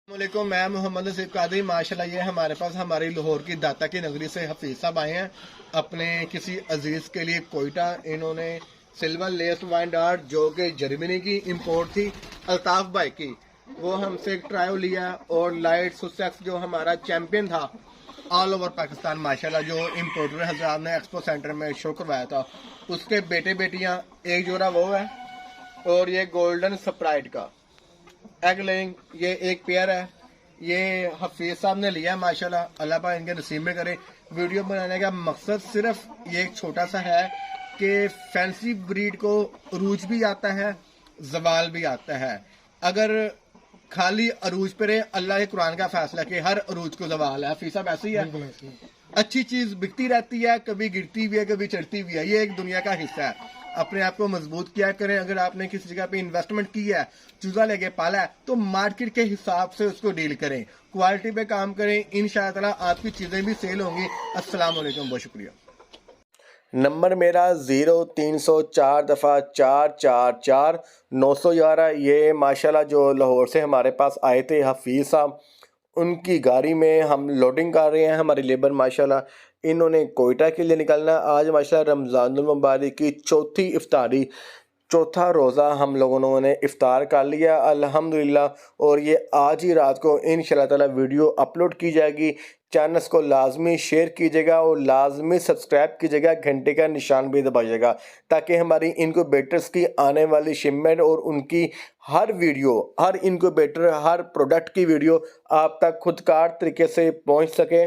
वालेकुम, मैं मोहम्मद नसीब कादरी। माशाल्लाह ये हमारे पास हमारी लाहौर की दाता की नगरी से हफीज साहब आए हैं अपने किसी अजीज के लिए कोयटा। इन्होंने सिल्वर लेस वाइन डार्ट जो कि जर्मनी की इंपोर्ट थी अल्ताफ भाई की, वो हमसे एक ट्रायल लिया। और लाइट सुसेक्स जो हमारा चैंपियन था ऑल ओवर पाकिस्तान माशाल्लाह, जो इम्पोर्टर हजरात ने एक्सपो सेंटर में शो करवाया था, उसके बेटे बेटियां एक जोड़ा वो है। और ये गोल्डन स्प्राइट का एग लेइंग ये एक पेयर है। ये हफीज साहब ने लिया है माशाल्लाह, अल्लाह पाक इनके नसीब में करे। वीडियो बनाने का मकसद सिर्फ ये एक छोटा सा है कि फैंसी ब्रीड को अरूज भी आता है, जवाल भी आता है। अगर खाली अरूज पे रहे, अल्लाह के कुरान का फैसला कि हर अरूज को जवाल है। हफीज साहब ऐसे ही है, अच्छी चीज बिकती रहती है, कभी गिरती भी है कभी चढ़ती भी है, ये एक दुनिया का हिस्सा है। अपने आप को मजबूत किया करें। अगर आपने किसी जगह पे इन्वेस्टमेंट की है, चूजा लेके पाला है, तो मार्केट के हिसाब से उसको डील करें, क्वालिटी पे काम करें। इंशाअल्लाह आपकी चीजें भी सेल होंगी। अस्सलाम वालेकुम, बहुत शुक्रिया। नंबर मेरा 0304 444 911। ये माशाल्लाह जो लाहौर से हमारे पास आए थे हफीज़ साहब, उनकी गाड़ी में हम लोडिंग कर रहे हैं। हमारी लेबर माशाल्लाह इन्होंने कोयटा के लिए निकलना। आज माशाल्लाह रमज़ानुल मुबारक की चौथी इफ्तारी, चौथा रोज़ा हम लोगों ने इफ्तार कर लिया अल्हम्दुलिल्लाह। और ये आज ही रात को इंशाअल्लाह ताला वीडियो अपलोड की जाएगी। चैनल्स को लाजमी शेयर कीजिएगा और लाजमी सब्सक्राइब कीजिएगा, घंटे का निशान भी दबाइएगा, ताकि हमारी इनक्यूबेटर्स की आने वाली शिपमेंट और उनकी हर वीडियो, हर इनक्यूबेटर, हर प्रोडक्ट की वीडियो आप तक खुदकार तरीके से पहुंच सके।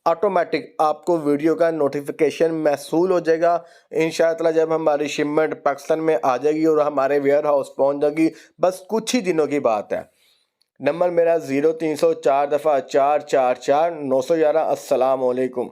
ऑटोमेटिक आपको वीडियो का नोटिफिकेशन महसूल हो जाएगा इंशाअल्लाह जब हमारी शिपमेंट पाकिस्तान में आ जाएगी और हमारे वेयर हाउस पहुँच जाएगी। बस कुछ ही दिनों की बात है। नंबर मेरा 0304 444 911। अस्सलाम वालेकुम।